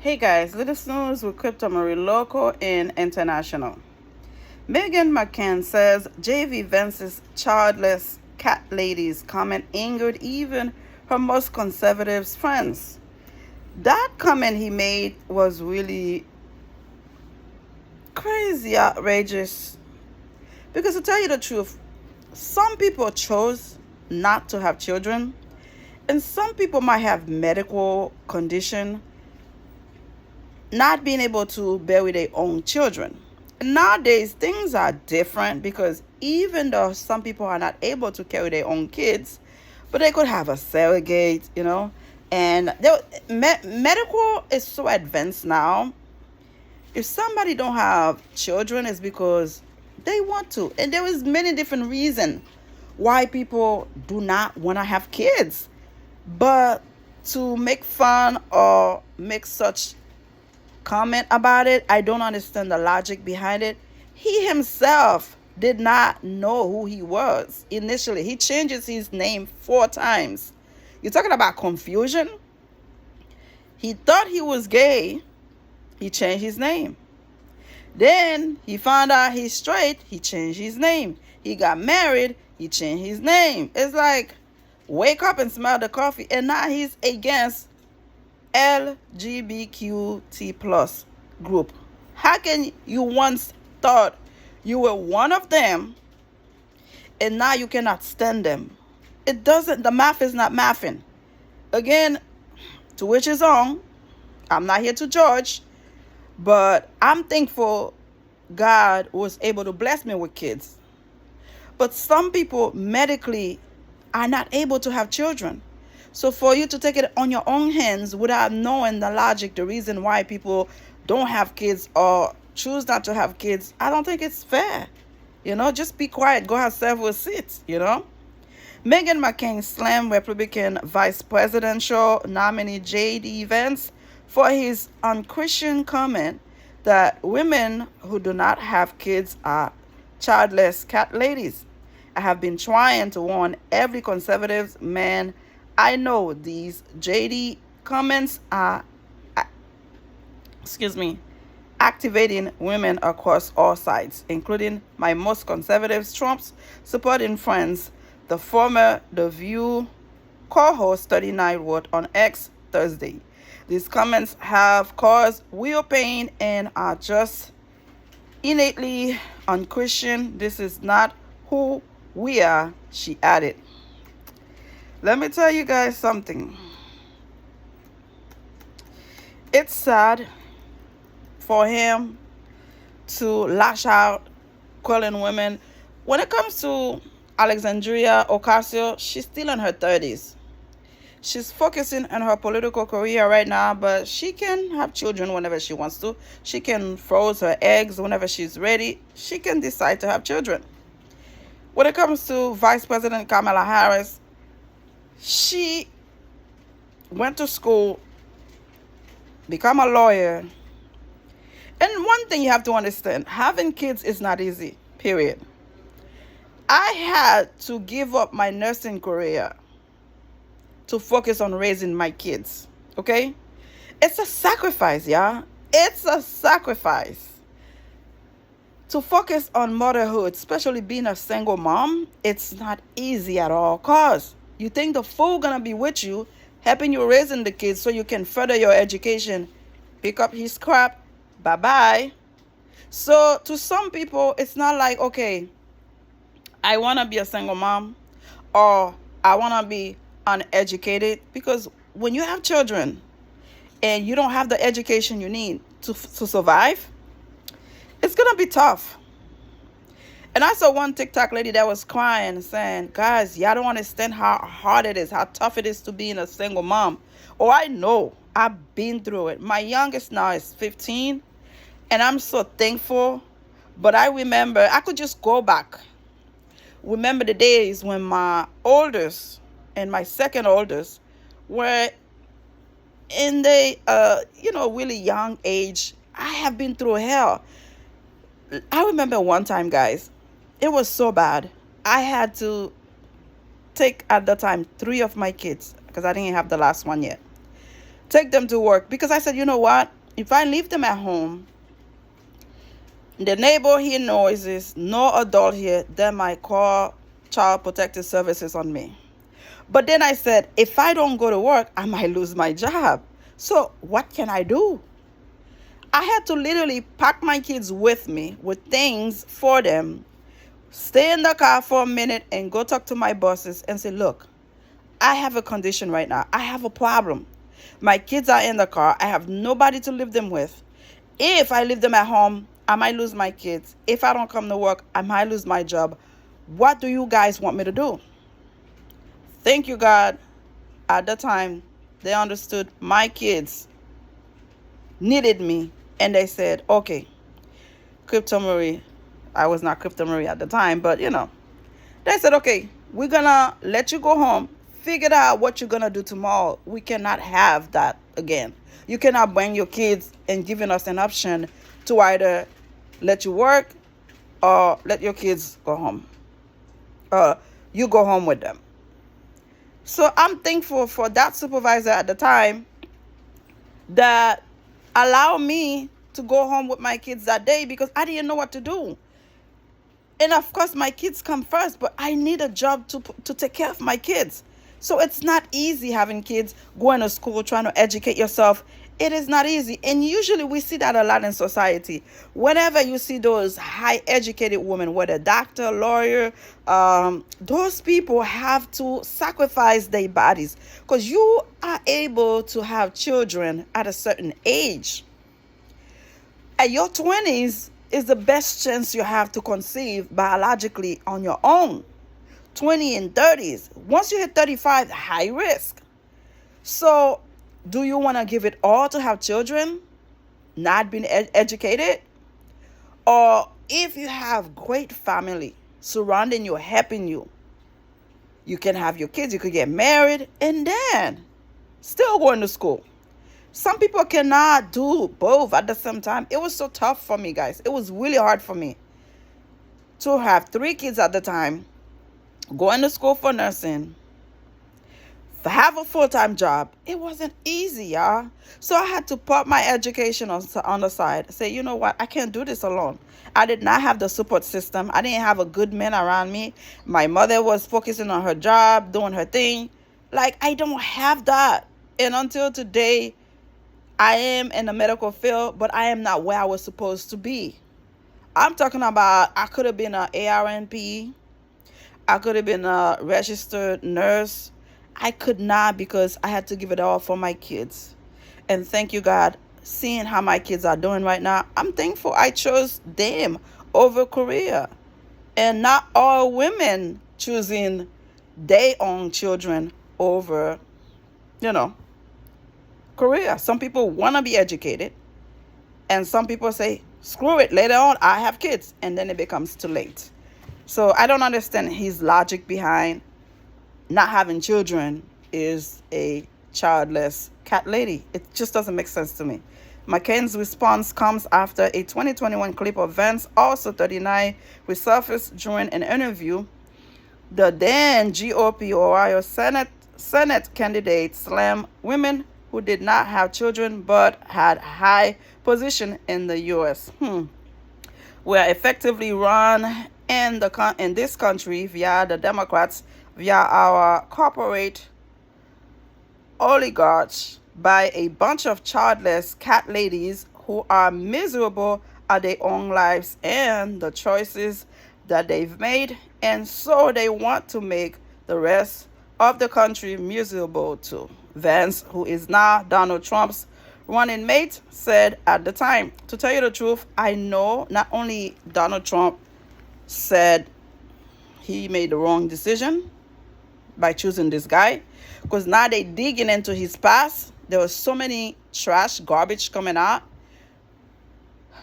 Hey guys, latest news with Crypto Marie local and international. Megan McCann says JV Vance's childless cat lady's comment angered even her most conservative friends. That comment he made was really crazy, outrageous. Because to tell you the truth, some people chose not to have children, and some people might have medical condition not being able to bury their own children. Nowadays, things are different because even though some people are not able to carry their own kids, but they could have a surrogate. And medical is so advanced now. If somebody don't have children, it's because they want to. And there is many different reasons why people do not want to have kids. But to make fun or make such comment about it, I don't understand the logic behind it. He himself did not know who he was initially. He changes his name 4 times. You're talking about confusion? He thought he was gay. He changed his name. Then he found out he's straight. He changed his name. He got married. He changed his name. It's like, wake up and smell the coffee. And now he's against LGBTQ plus group. How can you once thought you were one of them and now you cannot stand them? The math is not mathing. Again, to which his own. I'm not here to judge, but I'm thankful God was able to bless me with kids. But some people medically are not able to have children. So for you to take it on your own hands without knowing the logic, the reason why people don't have kids or choose not to have kids, I don't think it's fair. Just be quiet. Go have several seats. Megan McCain slammed Republican vice presidential nominee JD Vance for his unchristian comment that women who do not have kids are childless cat ladies. I have been trying to warn every conservative man I know these JD comments are, activating women across all sides, including my most conservative Trump's supporting friends. The former The View co-host 39 wrote on X Thursday. These comments have caused real pain and are just innately unchristian. This is not who we are, she added. Let me tell you guys something. It's sad for him to lash out, calling women. When it comes to Alexandria Ocasio, she's still in her 30s. She's focusing on her political career right now, but she can have children whenever she wants to. She can froze her eggs whenever she's ready. She can decide to have children. When it comes to Vice President Kamala Harris, she went to school, become a lawyer. And one thing you have to understand, having kids is not easy, period. I had to give up my nursing career to focus on raising my kids, okay? It's a sacrifice, yeah? It's a sacrifice. To focus on motherhood, especially being a single mom, it's not easy at all, cause you think the fool gonna be with you, helping you raising the kids so you can further your education. Pick up his crap, bye-bye. So to some people, it's not like, okay, I want to be a single mom or I want to be uneducated. Because when you have children and you don't have the education you need to survive, it's going to be tough. And I saw one TikTok lady that was crying, saying, guys, y'all don't understand how hard it is, how tough it is to be a single mom. Oh, I know. I've been through it. My youngest now is 15, and I'm so thankful. But I remember, I could just go back. Remember the days when my oldest and my second oldest were in the, really young age. I have been through hell. I remember one time, guys, it was so bad. I had to take, at the time, 3 of my kids because I didn't have the last one yet. take them to work. Because I said, you know what? If I leave them at home, the neighbor hear noises, no adult here, then might call Child Protective Services on me. But then I said, if I don't go to work, I might lose my job. So what can I do? I had to literally pack my kids with me with things for them, stay in the car for a minute and go talk to my bosses and say, look, I have a condition right now. I have a problem. My kids are in the car. I have nobody to leave them with. If I leave them at home, I might lose my kids. If I don't come to work, I might lose my job. What do you guys want me to do? Thank you, God. At the time, they understood my kids needed me. And they said, okay, Crypto Marie. I was not Crypto Marie at the time, but they said, okay, we're going to let you go home. Figure out what you're going to do tomorrow. We cannot have that again. You cannot bring your kids and giving us an option to either let you work or let your kids go home. You go home with them. So I'm thankful for that supervisor at the time that allowed me to go home with my kids that day because I didn't know what to do. And of course, my kids come first, but I need a job to take care of my kids. So it's not easy having kids, going to school, trying to educate yourself. It is not easy. And usually we see that a lot in society. Whenever you see those high educated women, whether doctor, lawyer, those people have to sacrifice their bodies because you are able to have children at a certain age. At your 20s is the best chance you have to conceive biologically on your own. 20 and 30s. Once you hit 35, high risk. So do you want to give it all to have children, not being educated? Or if you have great family surrounding you, helping you, you can have your kids, you could get married, and then still going to school. Some people cannot do both at the same time. It was so tough for me, guys. It was really hard for me to have 3 kids at the time, going to school for nursing, have a full-time job. It wasn't easy, y'all. So I had to put my education on the side. Say, you know what? I can't do this alone. I did not have the support system. I didn't have a good man around me. My mother was focusing on her job, doing her thing. Like, I don't have that. And until today, I am in the medical field, but I am not where I was supposed to be. I'm talking about I could have been an ARNP. I could have been a registered nurse. I could not because I had to give it all for my kids. And thank you, God, seeing how my kids are doing right now. I'm thankful I chose them over career. And not all women choosing their own children over, career. Some people want to be educated. And some people say, screw it, later on, I have kids. And then it becomes too late. So I don't understand his logic behind not having children is a childless cat lady. It just doesn't make sense to me. McCain's response comes after a 2021 clip of Vance, also 39, resurfaced during an interview. The then GOP Ohio Senate candidate slammed women who did not have children but had high position in the U.S. Were effectively run in this country via the Democrats, via our corporate oligarchs, by a bunch of childless cat ladies who are miserable at their own lives and the choices that they've made, and so they want to make the rest of the country miserable too. Vance, who is now Donald Trump's running mate, said at the time, to tell you the truth, I know not only Donald Trump said he made the wrong decision by choosing this guy, because now they digging into his past. There was so many garbage coming out.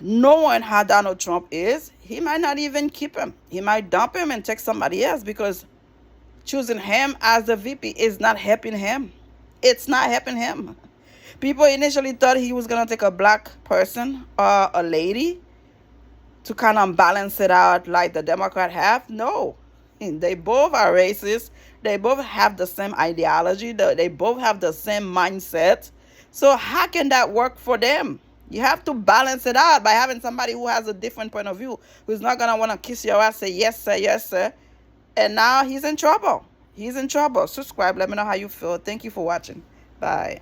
Knowing how Donald Trump is, he might not even keep him. He might dump him and take somebody else, because choosing him as the VP is not helping him. It's not helping him. People initially thought he was going to take a black person or a lady to kind of balance it out like the Democrat have. No. They both are racist. They both have the same ideology. They both have the same mindset. So how can that work for them? You have to balance it out by having somebody who has a different point of view, who's not gonna want to kiss your ass, say yes sir, and now he's in trouble. He's in trouble. Subscribe. Let me know how you feel. Thank you for watching. Bye.